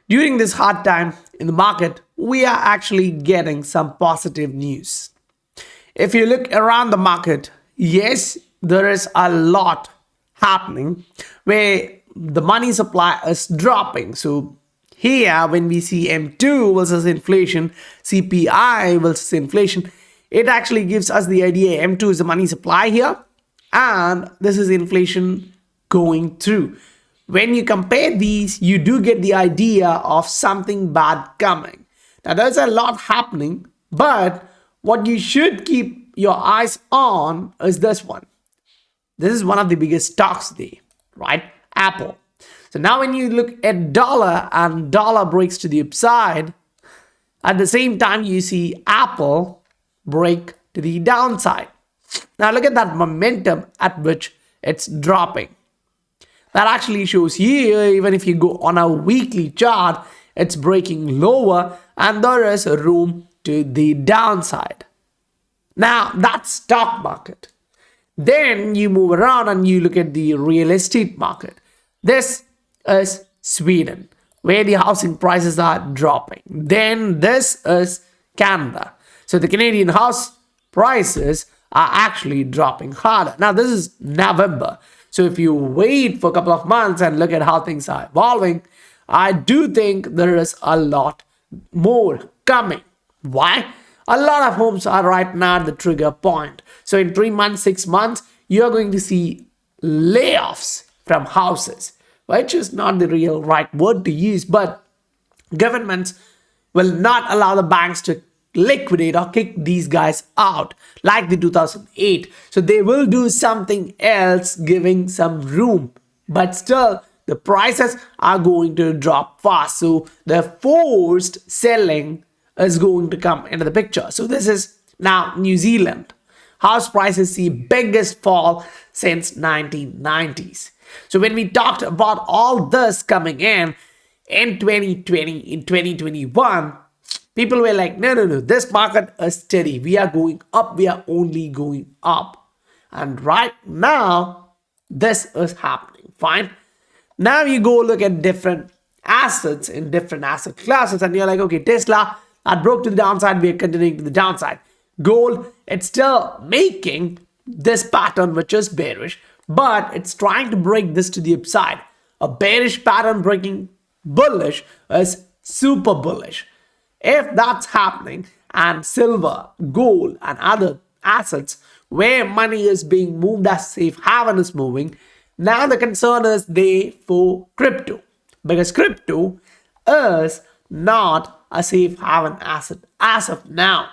During this hard time in the market, we are actually getting some positive news. If you look around the market, yes, there is a lot happening where the money supply is dropping. So here, when we see M2 versus inflation, CPI versus inflation, it actually gives us the idea M2 is the money supply here, and this is inflation going through. When you compare these, you do get the idea of something bad coming. Now, there's a lot happening, but what you should keep your eyes on is this one. This is one of the biggest stocks there, right? Apple. So now when you look at dollar and dollar breaks to the upside, at the same time you see Apple break to the downside. Now look at that momentum at which it's dropping. That actually shows here, even if you go on a weekly chart, it's breaking lower and there is room to the downside. Now that's stock market. Then you move around and you look at the real estate market. This is Sweden, where the housing prices are dropping. Then this is Canada. So the Canadian house prices are actually dropping harder. Now this is November. So if you wait for a couple of months and look at how things are evolving, I do think there is a lot more coming. Why? A lot of homes are right now at the trigger point. So in 3 months, 6 months, you're going to see layoffs from houses, which is not the real right word to use, but governments will not allow the banks to liquidate or kick these guys out like the 2008. So they will do something else, giving some room, but still the prices are going to drop fast. So the forced selling is going to come into the picture. So this is now New Zealand. House prices see biggest fall since 1990s. So when we talked about all this coming in 2020, in 2021, people were like, no, this market is steady. We are going up. We are only going up. And right now, this is happening. Fine. Now you go look at different assets in different asset classes and you're like, okay, Tesla, that broke to the downside. We are continuing to the downside. Gold, it's still making this pattern, which is bearish, but it's trying to break this to the upside. A bearish pattern breaking bullish is super bullish. If that's happening, and silver, gold, and other assets where money is being moved as safe haven is moving, now the concern is there for crypto, because crypto is not a safe haven asset as of now.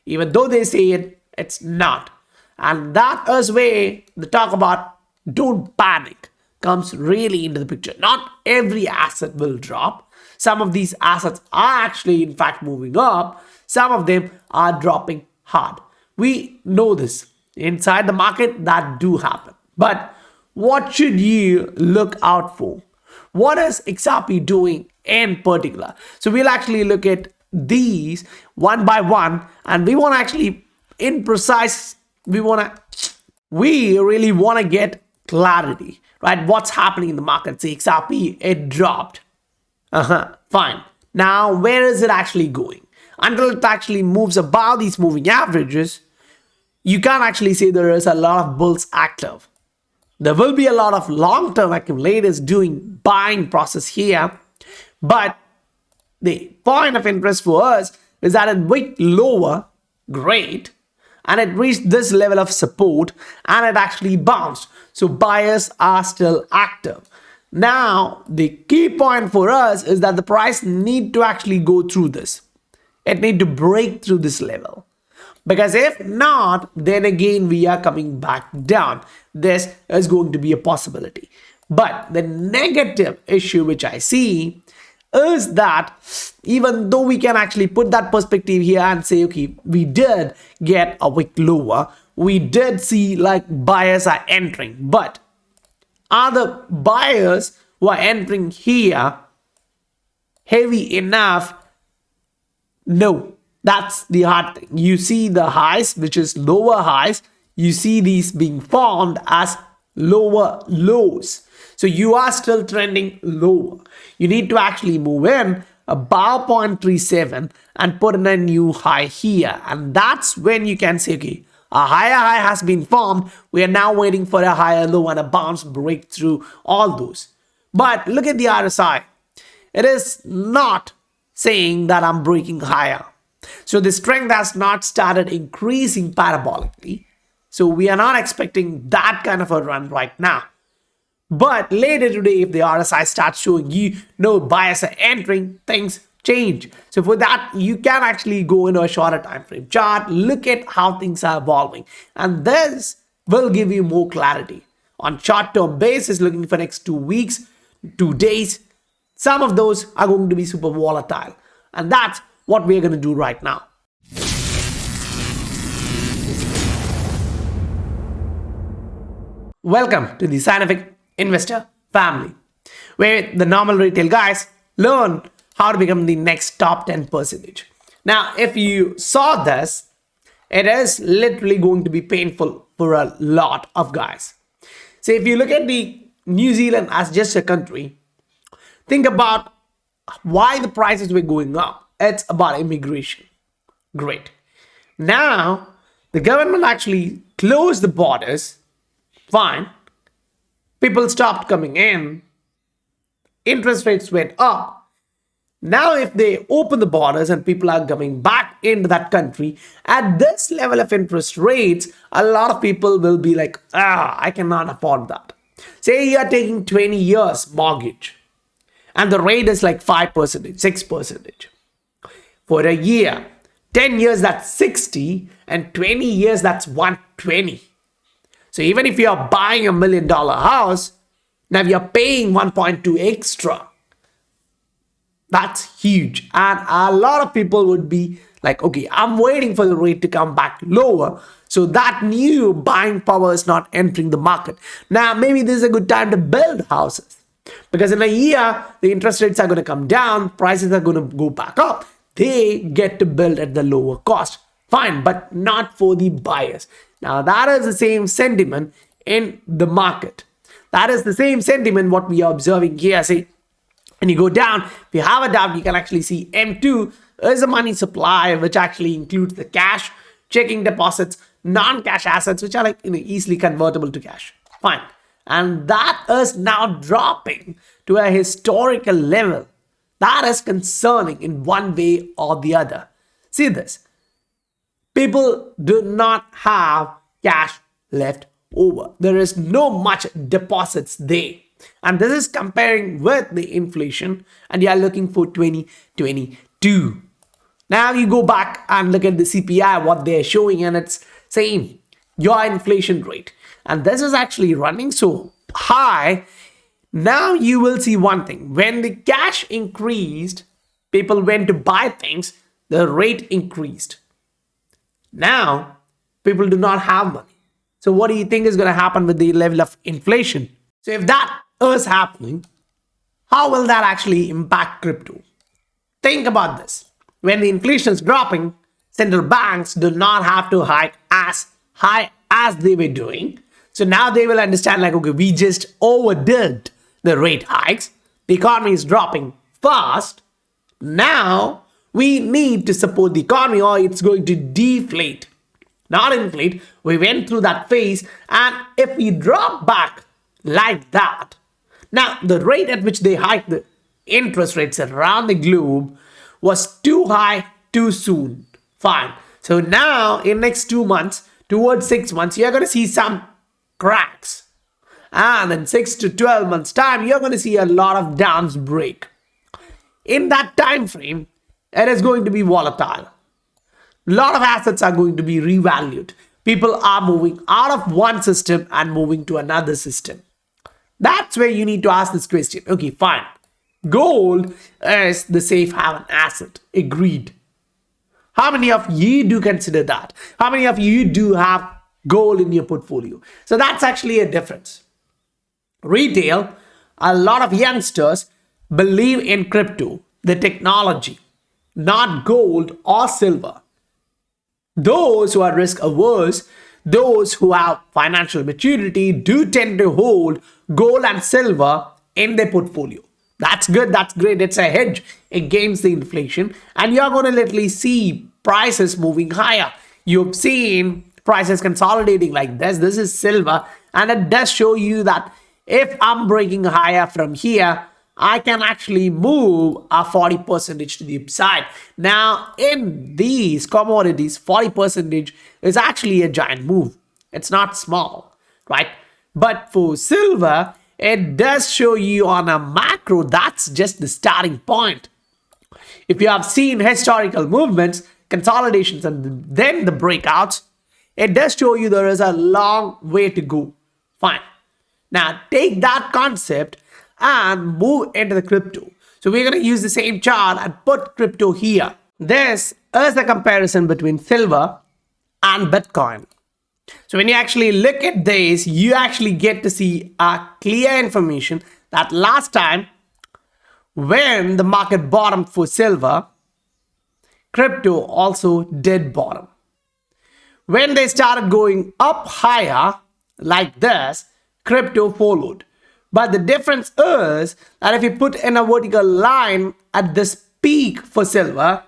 Even though they say it, it's not. And that is where the talk about don't panic comes really into the picture. Not every asset will drop. Some of these assets are actually, in fact, moving up. Some of them are dropping hard. We know this. Inside the market, that do happen. But what should you look out for? What is XRP doing in particular? So we'll actually look at these one by one, and we want to actually, in precise, we really want to get clarity, right? What's happening in the market? See, XRP, it dropped. Fine. Now, where is it actually going? Until it actually moves above these moving averages, you can't actually say there is a lot of bulls active. There will be a lot of long-term accumulators doing buying process here, but the point of interest for us is that it went lower, great, and it reached this level of support and it actually bounced. So buyers are still active. Now, the key point for us is that the price need to actually go through this. It need to break through this level. Because if not, then again we are coming back down. This is going to be a possibility. But the negative issue which I see is that even though we can actually put that perspective here and say, okay, we did get a wick lower, we did see like buyers are entering, but are the buyers who are entering here heavy enough? No, that's the hard thing. You see the highs, which is lower highs, you see these being formed as lower lows. So you are still trending lower. You need to actually move in above 0.37 and put in a new high here. And that's when you can say, okay, a higher high has been formed. We are now waiting for a higher low and a bounce break through all those. But look at the RSI. It is not saying that I'm breaking higher. So the strength has not started increasing parabolically. So we are not expecting that kind of a run right now. But later today, if the RSI starts showing you no buyers are entering, things change. So for that, you can actually go into a shorter time frame chart, look at how things are evolving. And this will give you more clarity. On short-term basis, looking for next 2 weeks, 2 days, some of those are going to be super volatile. And that's what we're going to do right now. Welcome to the Scientific Investor family, where the normal retail guys learn how to become the next top 10%. Now, if you saw this, it is literally going to be painful for a lot of guys. So if you look at the New Zealand as just a country, think about why the prices were going up. It's about immigration. Great. Now, the government actually closed the borders. Fine. People stopped coming in. Interest rates went up. Now, if they open the borders and people are coming back into that country, at this level of interest rates, a lot of people will be like, I cannot afford that. Say you are taking 20 years mortgage and the rate is like 5%, 6%. For a year, 10 years, that's 60, and 20 years, that's 120. So even if you're buying $1 million house, now you're paying 1.2 extra. That's huge. And a lot of people would be like, okay, I'm waiting for the rate to come back lower. So that new buying power is not entering the market. Now, maybe this is a good time to build houses. Because in a year, the interest rates are going to come down, prices are going to go back up. They get to build at the lower cost. Fine, but not for the buyers. Now, that is the same sentiment in the market. That is the same sentiment what we are observing here. Say, when you go down, if you have a doubt, you can actually see M2 is a money supply, which actually includes the cash, checking deposits, non-cash assets, which are like easily convertible to cash. Fine. And that is now dropping to a historical level. That is concerning in one way or the other. See this. People do not have cash left over. There is no much deposits there. And this is comparing with the inflation, and you are looking for 2022. Now you go back and look at the CPI, what they're showing, and it's saying your inflation rate. And this is actually running so high. Now you will see one thing. When the cash increased, people went to buy things, the rate increased. Now, people do not have money. So what do you think is going to happen with the level of inflation? So if that is happening, how will that actually impact crypto? Think about this. When the inflation is dropping, central banks do not have to hike as high as they were doing. So now they will understand like, okay, we just overdid the rate hikes. The economy is dropping fast. Now we need to support the economy or it's going to deflate, not inflate. We went through that phase, and if we drop back like that, now the rate at which they hiked the interest rates around the globe was too high too soon. Fine. So now in next 2 months, towards 6 months, you're going to see some cracks. And in 6 to 12 months time, you're going to see a lot of downs break. In that time frame, it is going to be volatile. A lot of assets are going to be revalued. People are moving out of one system and moving to another system. That's where you need to ask this question. Okay, fine. Gold is the safe haven asset. Agreed. How many of you do consider that? How many of you do have gold in your portfolio? So that's actually a difference. Retail, a lot of youngsters believe in crypto, the technology, not gold or silver. Those who are risk averse, those who have financial maturity do tend to hold gold and silver in their portfolio. That's good, that's great. It's a hedge against the inflation, and you're going to literally see prices moving higher. You've seen prices consolidating like this. This is silver, and it does show you that if I'm breaking higher from here, I can actually move a 40% to the upside. Now, in these commodities, 40% is actually a giant move. It's not small, right? But for silver, it does show you on a macro, that's just the starting point. If you have seen historical movements, consolidations, and then the breakouts, it does show you there is a long way to go. Fine. Now, take that concept and move into the crypto. So we're going to use the same chart and put crypto here. This is the comparison between silver and Bitcoin. So when you actually look at this, you actually get to see a clear information that last time when the market bottomed for silver, crypto also did bottom. When they started going up higher like this, crypto followed. But the difference is that if you put in a vertical line at this peak for silver,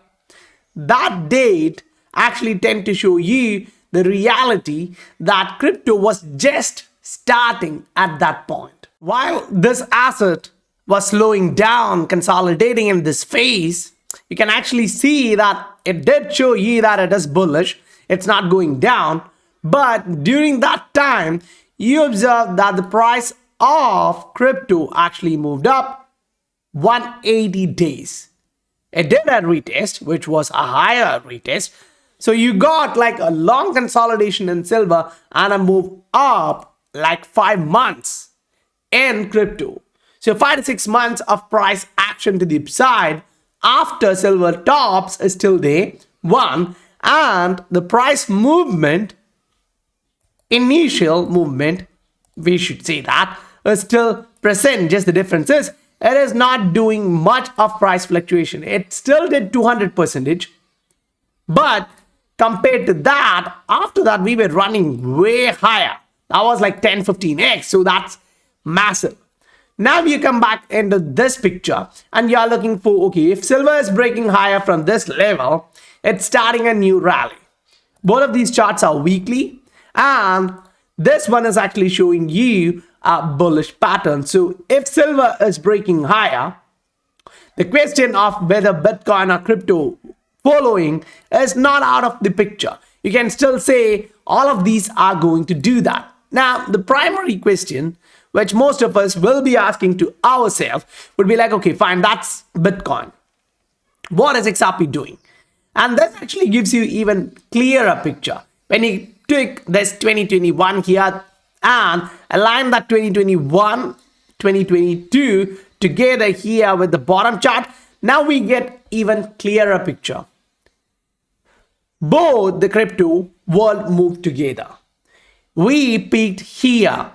that date actually tend to show you the reality that crypto was just starting at that point. While this asset was slowing down, consolidating in this phase, you can actually see that it did show you that it is bullish. It's not going down. But during that time, you observe that the price of crypto actually moved up 180 days. It did a retest, which was a higher retest. So you got like a long consolidation in silver and a move up like 5 months in crypto. So 5 to 6 months of price action to the upside after silver tops is still there, one, and the price movement, initial movement, we should say that, is still present. Just the difference is it is not doing much of price fluctuation. It still did 200%, but compared to that, after that we were running way higher. That was like 10-15x, so that's massive. Now you come back into this picture and you are looking for, okay, if silver is breaking higher from this level, it's starting a new rally. Both of these charts are weekly, and this one is actually showing you a bullish pattern. So if silver is breaking higher, the question of whether Bitcoin or crypto following is not out of the picture. You can still say all of these are going to do that. Now, the primary question, which most of us will be asking to ourselves, would be like, okay, fine, that's Bitcoin. What is XRP doing? And that actually gives you even clearer picture. When you take this 2021 here and align that 2021, 2022 together here with the bottom chart, now we get even clearer picture. Both the crypto world moved together. We peaked here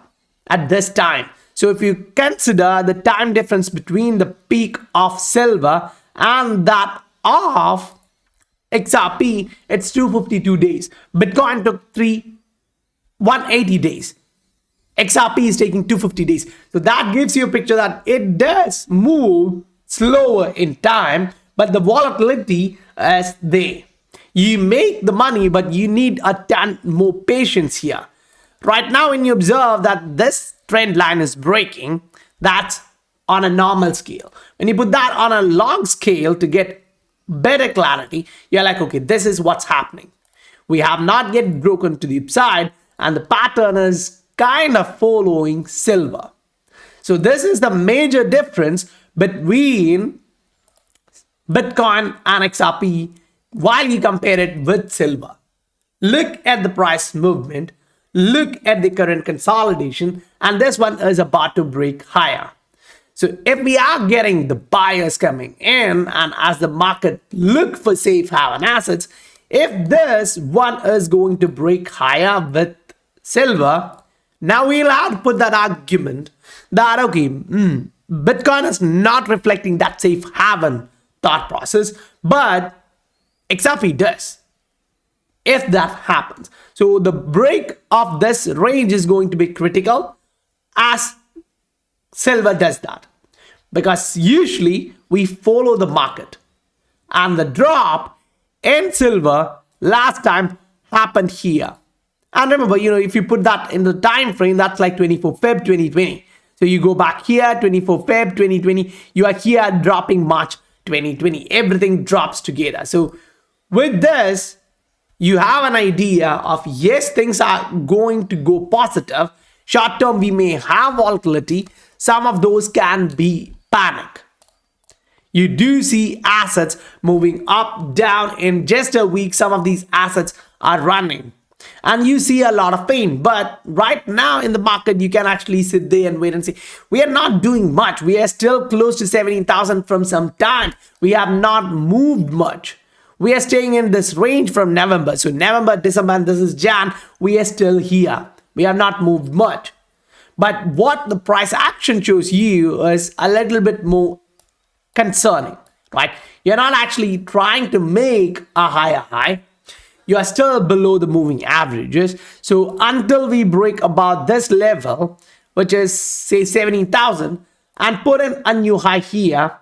at this time. So if you consider the time difference between the peak of silver and that of XRP, it's 252 days. Bitcoin took 180 days. XRP is taking 250 days. So that gives you a picture that it does move slower in time, but the volatility is there. You make the money, but you need a ton more patience here. Right now, when you observe that this trend line is breaking, that's on a normal scale. When you put that on a long scale to get better clarity, you're like, okay, this is what's happening. We have not yet broken to the upside, and the pattern is kind of following silver. So this is the major difference between Bitcoin and XRP while you compare it with silver. Look at the price movement, look at the current consolidation, and this one is about to break higher. So if we are getting the buyers coming in, and as the market look for safe haven assets, if this one is going to break higher with silver, now we'll have to put that argument that, okay, Bitcoin is not reflecting that safe haven thought process, but XRP does. If that happens, so the break of this range is going to be critical as silver does that? Because usually we follow the market. And the drop in silver last time happened here. And remember, if you put that in the time frame, that's like 24 Feb 2020. So you go back here, 24 Feb 2020, you are here dropping March 2020. Everything drops together. So with this, you have an idea of, yes, things are going to go positive. Short term, we may have volatility. Some of those can be panic. You do see assets moving up, down in just a week. Some of these assets are running. And you see a lot of pain. But right now in the market, you can actually sit there and wait and see. We are not doing much. We are still close to 17,000 from some time. We have not moved much. We are staying in this range from November. So November, December, and this is Jan. We are still here. We have not moved much. But what the price action shows you is a little bit more concerning, right? You're not actually trying to make a higher high. You are still below the moving averages. So until we break about this level, which is say 17,000, and put in a new high here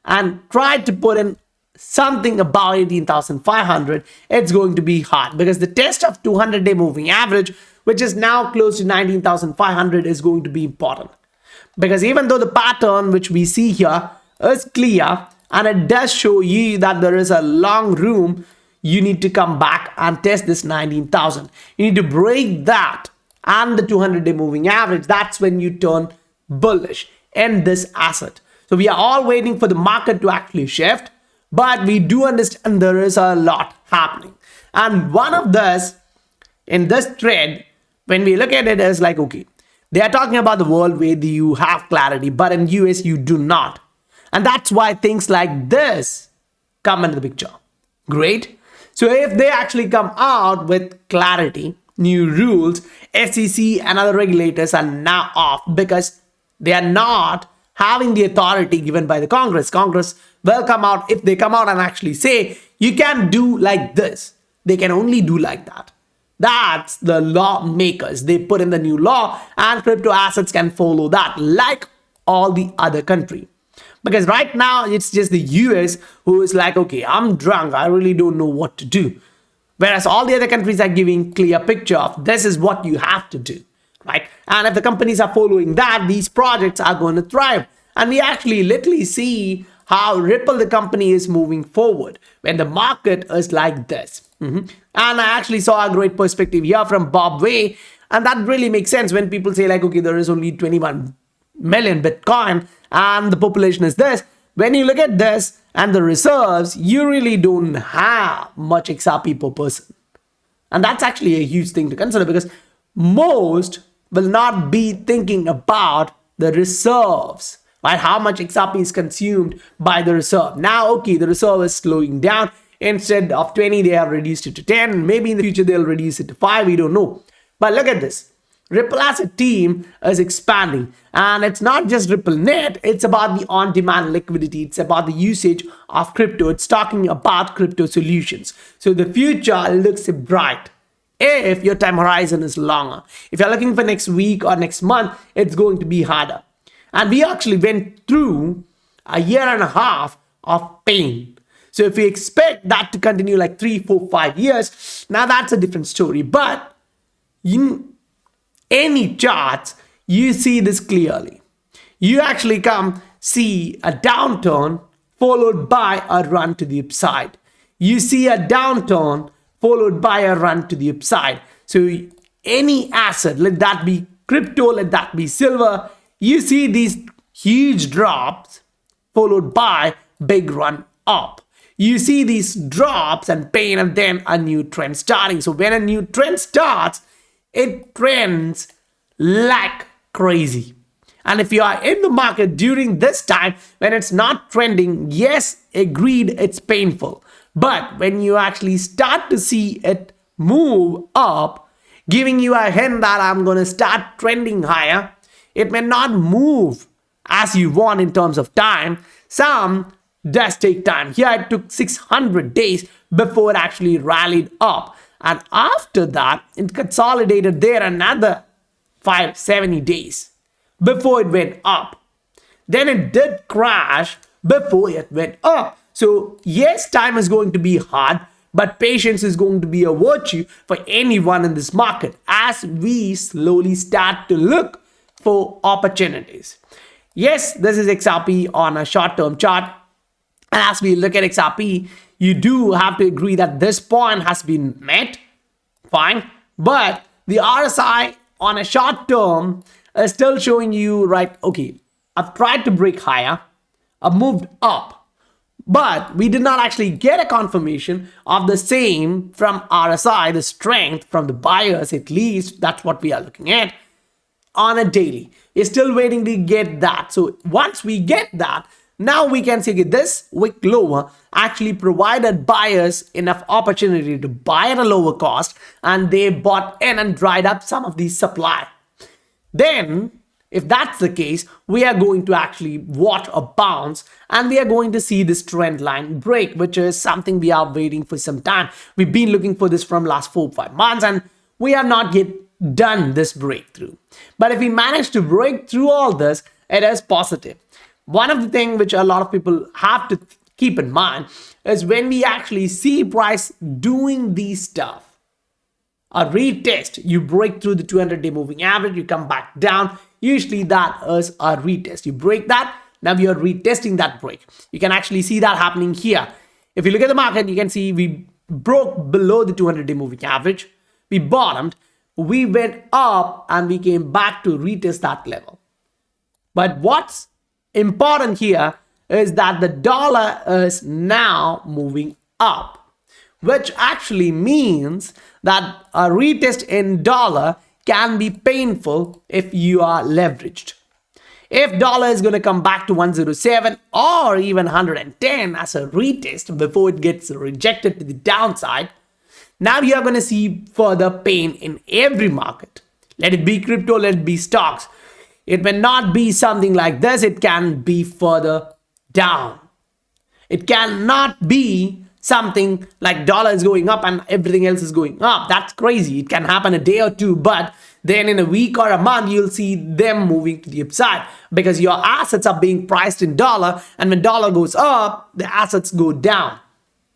and try to put in something about 18,500, it's going to be hard, because the test of 200-day moving average, which is now close to 19,500, is going to be important. Because even though the pattern which we see here is clear and it does show you that there is a long room, you need to come back and test this 19,000. You need to break that and the 200-day moving average. That's when you turn bullish in this asset. So we are all waiting for the market to actually shift, but we do understand there is a lot happening. And one of this, in this trend, when we look at it, is like, okay, they are talking about the world where you have clarity, but in US you do not. And that's why things like this come into the picture. Great. So if they actually come out with clarity, new rules, SEC and other regulators are now off because they are not having the authority given by the Congress. Congress will come out. If they come out and actually say, you can do like this, they can only do like that. That's the lawmakers. They put in the new law and crypto assets can follow that like all the other country. Because right now it's just the US who is like, okay, I'm drunk. I really don't know what to do. Whereas all the other countries are giving clear picture of this is what you have to do, right? And if the companies are following that, these projects are going to thrive. And we actually literally see how Ripple, the company, is moving forward when the market is like this. And I actually saw a great perspective here from Bob Way. And that really makes sense when people say like, okay, there is only 21 million Bitcoin and the population is this. When you look at this and the reserves, you really don't have much XRP per person. And that's actually a huge thing to consider, because most will not be thinking about the reserves, right? How much XRP is consumed by the reserve. Now, okay, the reserve is slowing down. Instead of 20, they have reduced it to 10. Maybe in the future, they'll reduce it to 5. We don't know. But look at this. Ripple as a team is expanding, and it's not just RippleNet. It's about the on-demand liquidity. It's about the usage of crypto. It's talking about crypto solutions. So the future looks bright if your time horizon is longer. If you're looking for next week or next month, it's going to be harder. And we actually went through a year and a half of pain. So if we expect that to continue like 3, 4, 5 years, now that's a different story. But in any charts, you see this clearly. You actually come see a downturn followed by a run to the upside. You see a downturn followed by a run to the upside. So any asset, let that be crypto, let that be silver, you see these huge drops followed by big run up. You see these drops and pain, and then a new trend starting. So when a new trend starts, it trends like crazy. And if you are in the market during this time when it's not trending, yes, agreed, it's painful. But when you actually start to see it move up, giving you a hint that I'm going to start trending higher, it may not move as you want in terms of time. Some does take time. Here it took 600 days before it actually rallied up. And after that, it consolidated there another 570 days. before it went up. Then it did crash before it went up. So yes, time is going to be hard, but patience is going to be a virtue for anyone in this market as we slowly start to look for opportunities. Yes, this is XRP on a short-term chart. And as we look at XRP, you do have to agree that this point has been met. Fine. But the RSI on a short term is still showing you, right, okay, I've tried to break higher. I've moved up. But we did not actually get a confirmation of the same from RSI, the strength from the buyers, at least that's what we are looking at on a daily. We're still waiting to get that. So once we get that, now we can say okay, this wick lower actually provided buyers enough opportunity to buy at a lower cost, and they bought in and dried up some of the supply. Then, if that's the case, we are going to actually watch a bounce and we are going to see this trend line break, which is something we are waiting for some time. We've been looking for this from last 4-5 months and we have not yet done this breakthrough. But if we manage to break through all this, it is positive. One of the things which a lot of people have to keep in mind is when we actually see price doing these stuff, a retest, you break through the 200-day moving average, you come back down. Usually that is a retest. You break that, now you're retesting that break. You can actually see that happening here. If you look at the market, you can see we broke below the 200-day moving average. We bottomed, we went up and we came back to retest that level. But what's important here is that the dollar is now moving up, which actually means that a retest in dollar can be painful if you are leveraged. If dollar is going to come back to 107 or even 110 as a retest before it gets rejected to the downside, now you are going to see further pain in every market. Let it be crypto, let it be stocks. It may not be something like this, it can be further down. It cannot be something like dollar is going up and everything else is going up. That's crazy. It can happen a day or two, but then in a week or a month, you'll see them moving to the upside because your assets are being priced in dollar, and when dollar goes up, the assets go down.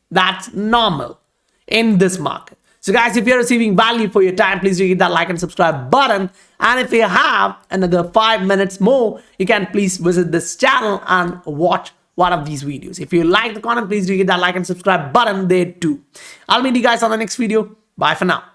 That's normal in this market. So guys, if you're receiving value for your time, please do hit that like and subscribe button. And if you have another 5 minutes more, you can please visit this channel and watch one of these videos. If you like the content, please do hit that like and subscribe button there too. I'll meet you guys on the next video. Bye for now.